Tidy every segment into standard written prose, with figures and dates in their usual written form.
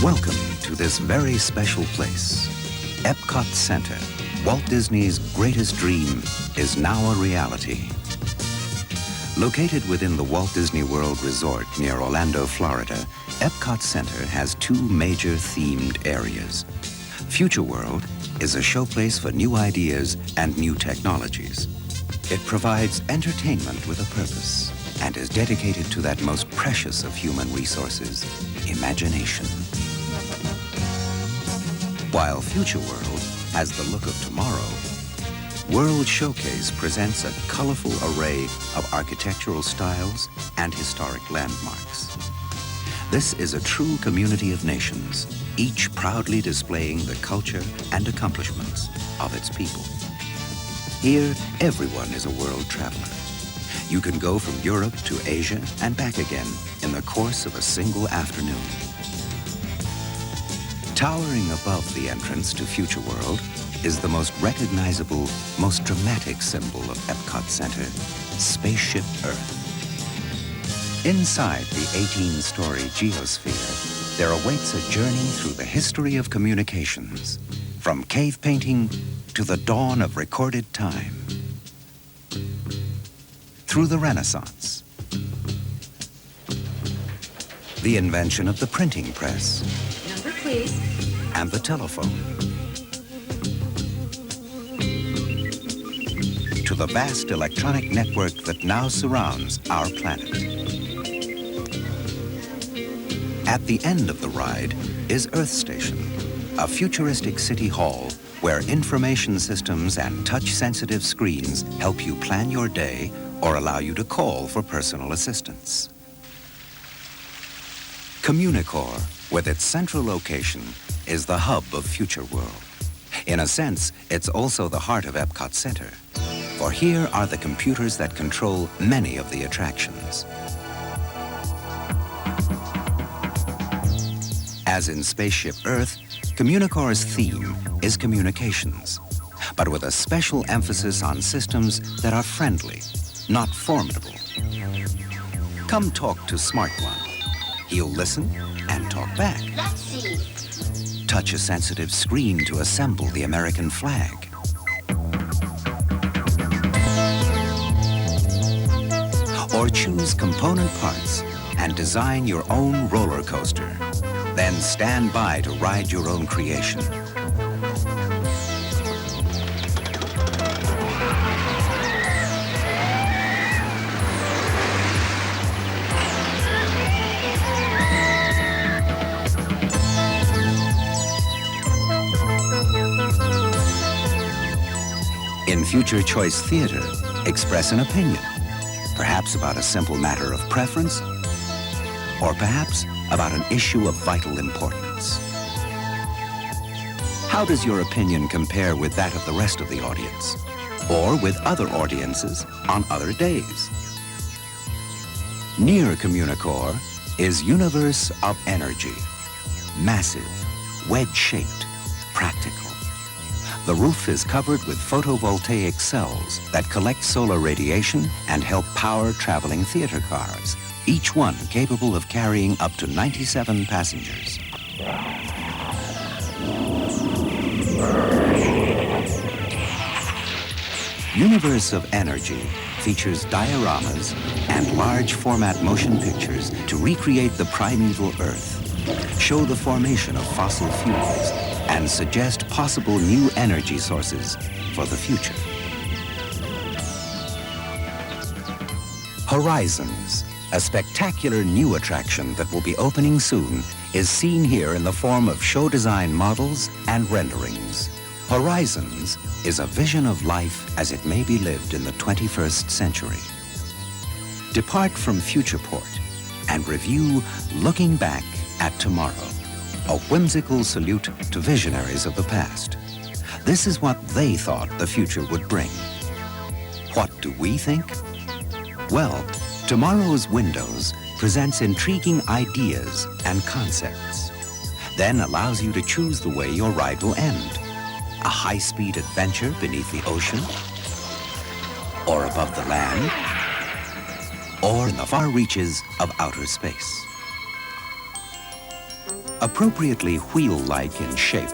Welcome to this very special place. Epcot Center, Walt Disney's greatest dream, is now a reality. Located within the Walt Disney World Resort near Orlando, Florida, Epcot Center has two major themed areas. Futureworld is a showplace for new ideas and new technologies. It provides entertainment with a purpose and is dedicated to that most precious of human resources, imagination. While Futureworld has the look of tomorrow, World Showcase presents a colorful array of architectural styles and historic landmarks. This is a true community of nations, each proudly displaying the culture and accomplishments of its people. Here, everyone is a world traveler. You can go from Europe to Asia and back again in the course of a single afternoon. Towering above the entrance to Futureworld is the most recognizable, most dramatic symbol of Epcot Center, Spaceship Earth. Inside the 18-story geosphere, there awaits a journey through the history of communications, from cave painting to the dawn of recorded time. Through the Renaissance, the invention of the printing press, number please, and the telephone, to the vast electronic network that now surrounds our planet. At the end of the ride is Earth Station, a futuristic city hall where information systems and touch-sensitive screens help you plan your day or allow you to call for personal assistance. Communicore, with its central location, is the hub of Futureworld. In a sense, it's also the heart of Epcot Center, for here are the computers that control many of the attractions. As in Spaceship Earth, Communicore's theme is communications, but with a special emphasis on systems that are friendly, not formidable. Come talk to Smart One. He'll listen and talk back. let's see. Touch a sensitive screen to assemble the American flag. Or choose component parts and design your own roller coaster. Then stand by to ride your own creation. In Future Choice Theater, express an opinion, perhaps about a simple matter of preference, or perhaps about an issue of vital importance. How does your opinion compare with that of the rest of the audience, or with other audiences on other days? Near Communicore is Universe of Energy, massive, wedge-shaped, practical. The roof is covered with photovoltaic cells that collect solar radiation and help power traveling theater cars, each one capable of carrying up to 97 passengers. Universe of Energy features dioramas and large format motion pictures to recreate the primeval Earth, show the formation of fossil fuels, and suggest possible new energy sources for the future. Horizons, a spectacular new attraction that will be opening soon, is seen here in the form of show design models and renderings. Horizons is a vision of life as it may be lived in the 21st century. Depart from Futureport and review Looking Back at Tomorrow, a whimsical salute to visionaries of the past. This is what they thought the future would bring. What do we think? Well, tomorrow's Windows presents intriguing ideas and concepts, then allows you to choose the way your ride will end. A high-speed adventure beneath the ocean, or above the land, or in the far reaches of outer space. Appropriately wheel-like in shape,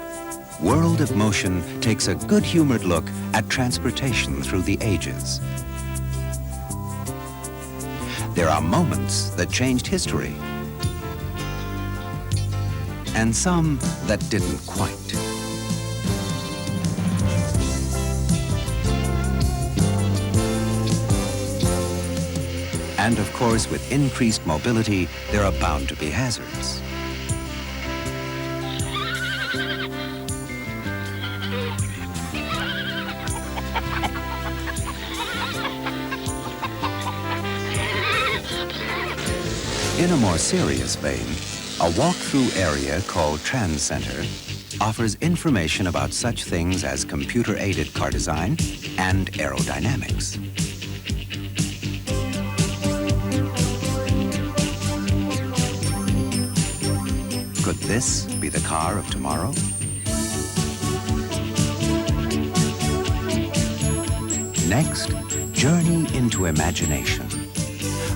World of Motion takes a good-humored look at transportation through the ages. There are moments that changed history, and some that didn't quite. And of course, with increased mobility, there are bound to be hazards. In a more serious vein, a walk-through area called Trans Center offers information about such things as computer-aided car design and aerodynamics. Could this be the car of tomorrow? Next, journey into imagination.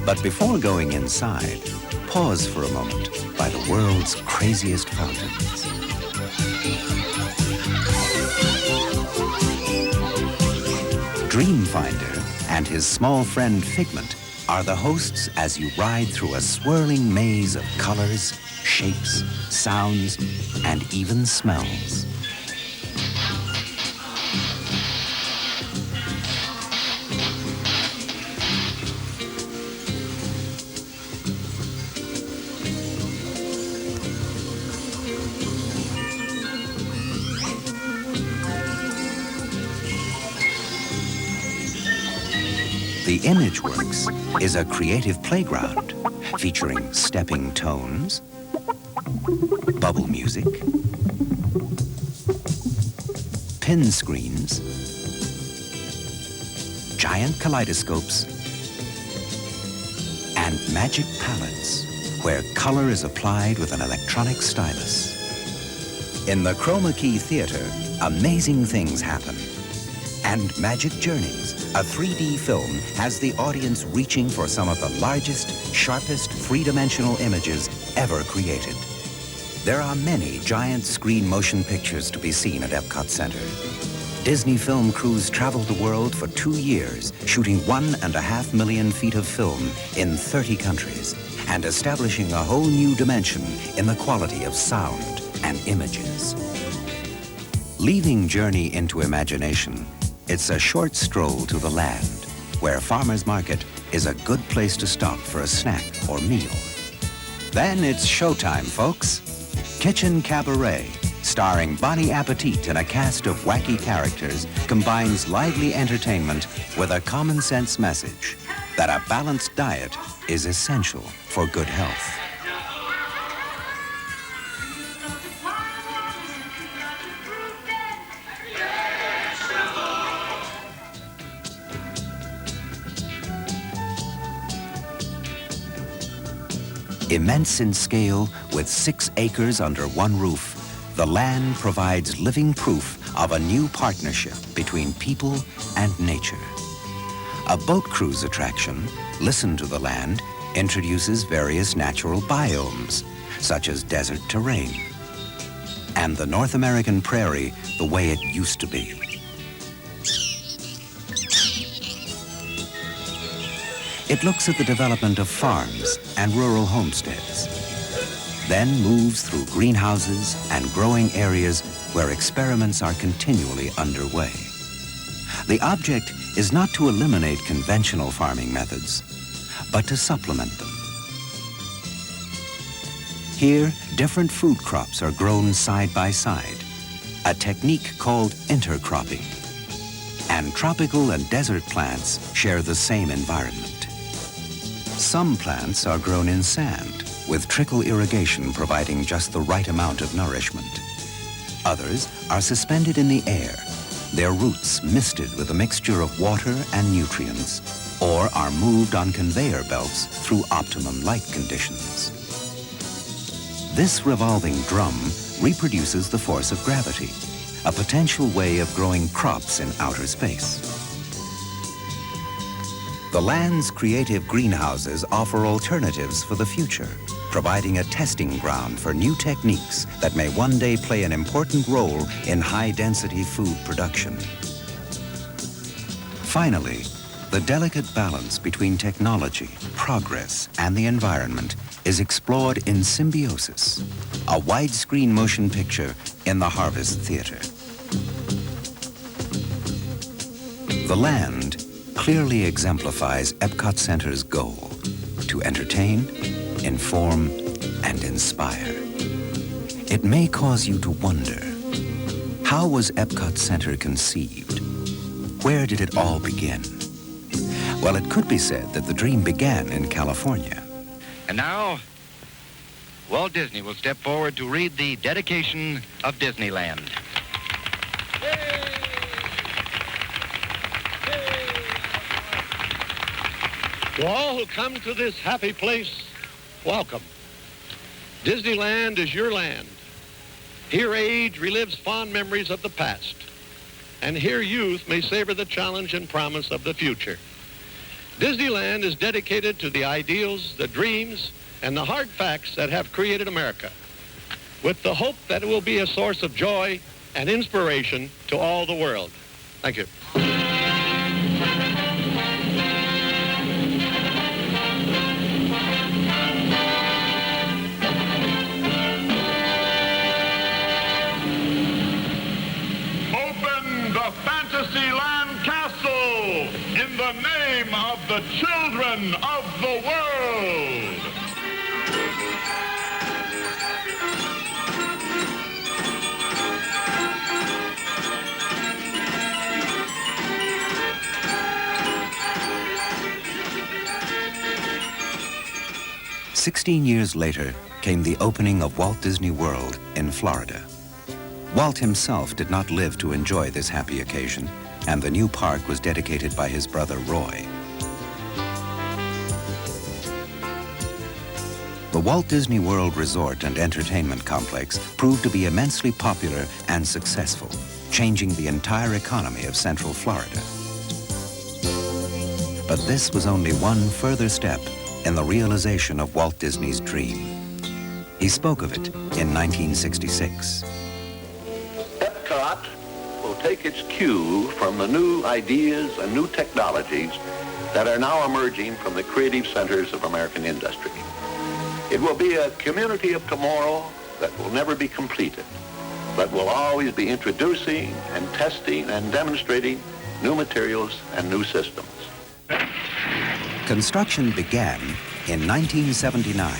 But before going inside, pause for a moment by the world's craziest fountains. Dreamfinder and his small friend Figment are the hosts as you ride through a swirling maze of colors, shapes, sounds, and even smells. The ImageWorks is a creative playground featuring stepping tones, bubble music, pin screens, giant kaleidoscopes, and magic palettes where color is applied with an electronic stylus. In the Chroma Key Theater, amazing things happen. And Magic Journeys, a 3D film, has the audience reaching for some of the largest, sharpest, three-dimensional images ever created. There are many giant screen motion pictures to be seen at Epcot Center. Disney film crews traveled the world for 2 years, shooting 1.5 million feet of film in 30 countries, and establishing a whole new dimension in the quality of sound and images. Leaving Journey into Imagination, it's a short stroll to the land, where Farmer's Market is a good place to stop for a snack or meal. Then it's showtime, folks. Kitchen Cabaret, starring Bonnie Appetit and a cast of wacky characters, combines lively entertainment with a common sense message that a balanced diet is essential for good health. Immense in scale, with 6 acres under one roof, the land provides living proof of a new partnership between people and nature. A boat cruise attraction, Listen to the Land, introduces various natural biomes, such as desert terrain, and the North American prairie the way it used to be. It looks at the development of farms and rural homesteads, then moves through greenhouses and growing areas where experiments are continually underway. The object is not to eliminate conventional farming methods, but to supplement them. Here, different food crops are grown side by side, a technique called intercropping. And tropical and desert plants share the same environment. Some plants are grown in sand, with trickle irrigation providing just the right amount of nourishment. Others are suspended in the air, their roots misted with a mixture of water and nutrients, or are moved on conveyor belts through optimum light conditions. This revolving drum reproduces the force of gravity, a potential way of growing crops in outer space. The land's creative greenhouses offer alternatives for the future, providing a testing ground for new techniques that may one day play an important role in high-density food production. Finally, the delicate balance between technology, progress, and the environment is explored in Symbiosis, a widescreen motion picture in the Harvest Theater. The land clearly exemplifies Epcot Center's goal to entertain, inform, and inspire. It may cause you to wonder, how was Epcot Center conceived? Where did it all begin? Well, it could be said that the dream began in California. And now, Walt Disney will step forward to read the dedication of Disneyland. To all who come to this happy place, welcome. Disneyland is your land. Here age relives fond memories of the past, and here youth may savor the challenge and promise of the future. Disneyland is dedicated to the ideals, the dreams, and the hard facts that have created America, with the hope that it will be a source of joy and inspiration to all the world. Thank you. Fantasyland Castle in the name of the children of the world. "16 years later came the opening of Walt Disney World in Florida. Walt himself did not live to enjoy this happy occasion, and the new park was dedicated by his brother Roy. The Walt Disney World Resort and Entertainment Complex proved to be immensely popular and successful, changing the entire economy of Central Florida. But this was only one further step in the realization of Walt Disney's dream. He spoke of it in 1966. Epcot will take its cue from the new ideas and new technologies that are now emerging from the creative centers of American industry. It will be a community of tomorrow that will never be completed, but will always be introducing and testing and demonstrating new materials and new systems. Construction began in 1979.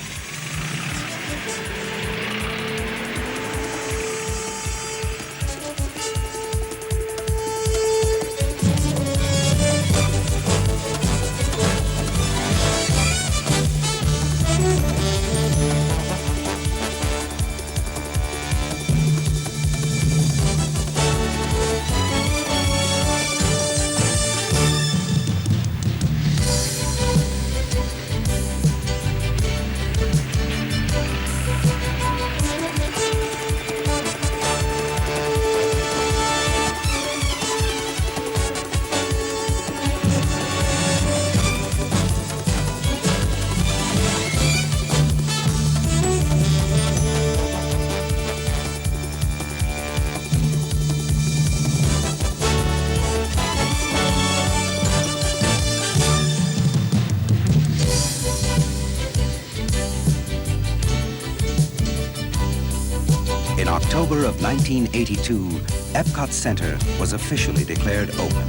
In October of 1982, Epcot Center was officially declared open.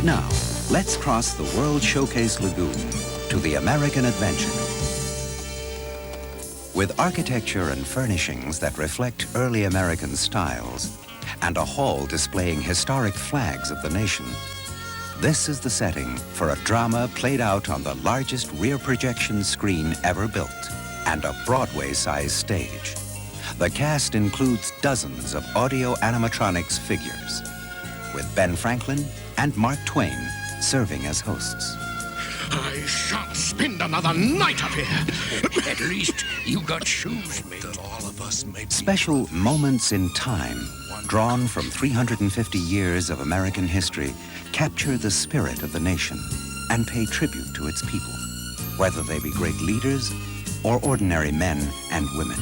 Now, let's cross the World Showcase Lagoon to the American Adventure. With architecture and furnishings that reflect early American styles, and a hall displaying historic flags of the nation, this is the setting for a drama played out on the largest rear projection screen ever built and a Broadway-sized stage. The cast includes dozens of audio animatronics figures, with Ben Franklin and Mark Twain serving as hosts. I shan't spend another night up here. At least you got shoes made. That all Special moments in time, drawn from 350 years of American history, capture the spirit of the nation and pay tribute to its people, whether they be great leaders or ordinary men and women.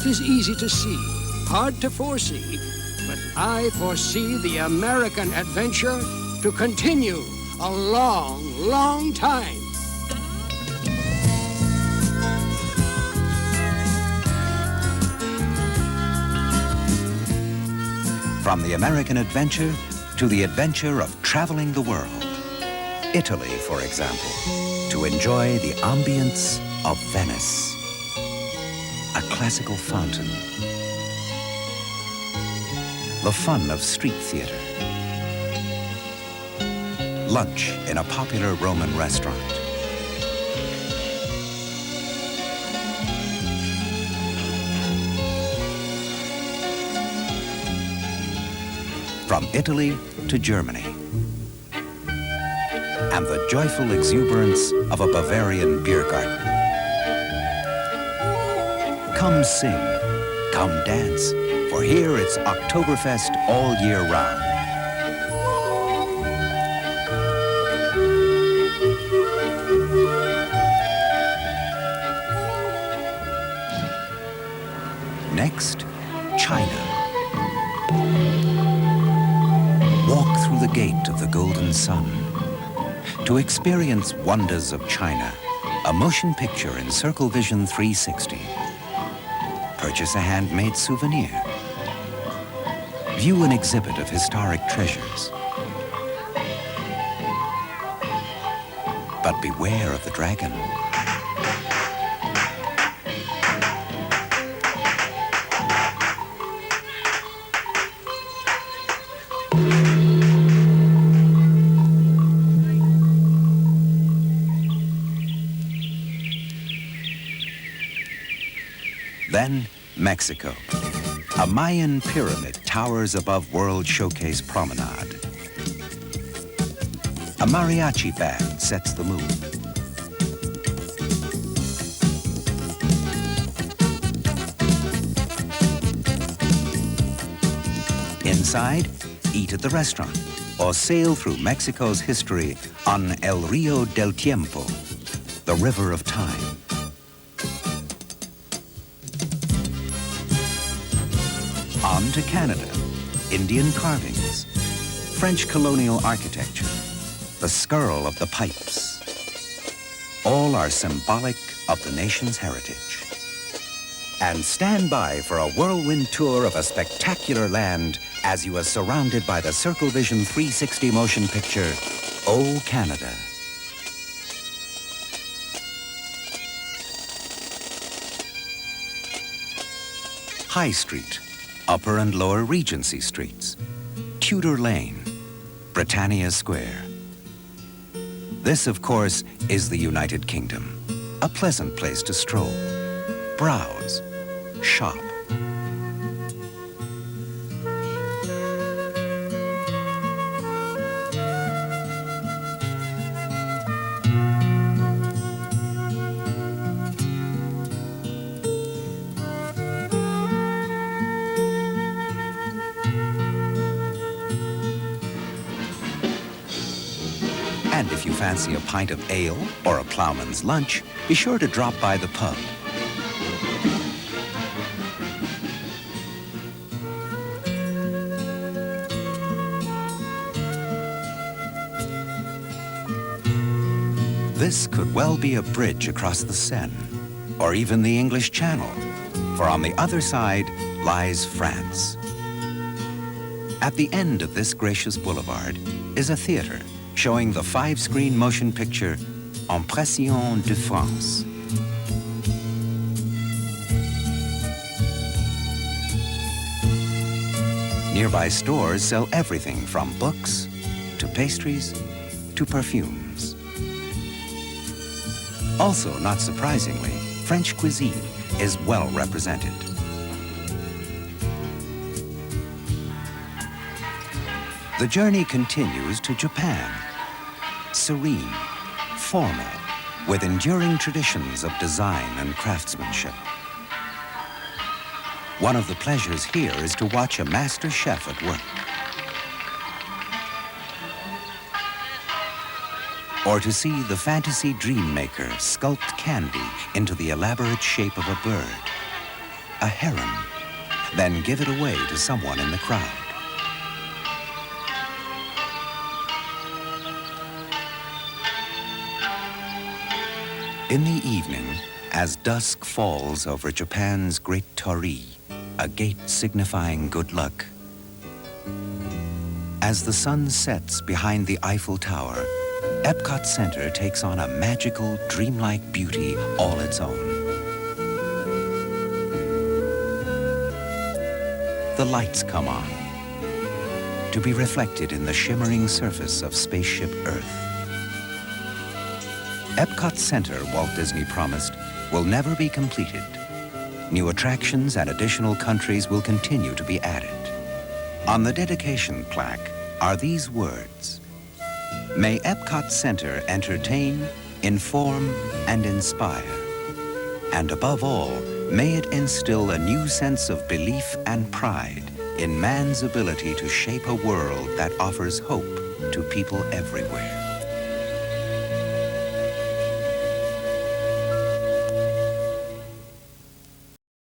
'Tis easy to see, hard to foresee, but I foresee the American adventure to continue a long, long time. From the American adventure to the adventure of traveling the world. Italy, for example, to enjoy the ambience of Venice. A classical fountain. The fun of street theater. Lunch in a popular Roman restaurant. From Italy to Germany. And the joyful exuberance of a Bavarian beer garden. Come sing, come dance, for here it's Oktoberfest all year round. Next, China. Walk through the gate of the Golden Sun to experience wonders of China, a motion picture in Circle Vision 360. Purchase a handmade souvenir. View an exhibit of historic treasures. But beware of the dragon. Then, Mexico. A Mayan pyramid towers above World Showcase Promenade. A mariachi band sets the mood. Inside, eat at the restaurant or sail through Mexico's history on El Rio del Tiempo, the river of time. On to Canada, Indian carvings, French colonial architecture, the skirl of the pipes. All are symbolic of the nation's heritage. And stand by for a whirlwind tour of a spectacular land as you are surrounded by the Circle Vision 360 motion picture, Oh Canada. High Street, Upper and Lower Regency Streets, Tudor Lane, Britannia Square. This, of course, is the United Kingdom, a pleasant place to stroll, browse, shop. And if you fancy a pint of ale or a ploughman's lunch, be sure to drop by the pub. This could well be a bridge across the Seine, or even the English Channel, for on the other side lies France. At the end of this gracious boulevard is a theater showing the 5-screen motion picture Impressions de France. Nearby stores sell everything from books to pastries to perfumes. Also, not surprisingly, French cuisine is well represented. The journey continues to Japan. Serene, formal, with enduring traditions of design and craftsmanship. One of the pleasures here is to watch a master chef at work. Or to see the fantasy dream maker sculpt candy into the elaborate shape of a bird, a heron, then give it away to someone in the crowd. In the evening, as dusk falls over Japan's Great Torii, a gate signifying good luck, as the sun sets behind the Eiffel Tower, Epcot Center takes on a magical, dreamlike beauty all its own. The lights come on, to be reflected in the shimmering surface of Spaceship Earth. Epcot Center, Walt Disney promised, will never be completed. New attractions and additional countries will continue to be added. On the dedication plaque are these words: "May Epcot Center entertain, inform, and inspire. And above all, may it instill a new sense of belief and pride in man's ability to shape a world that offers hope to people everywhere."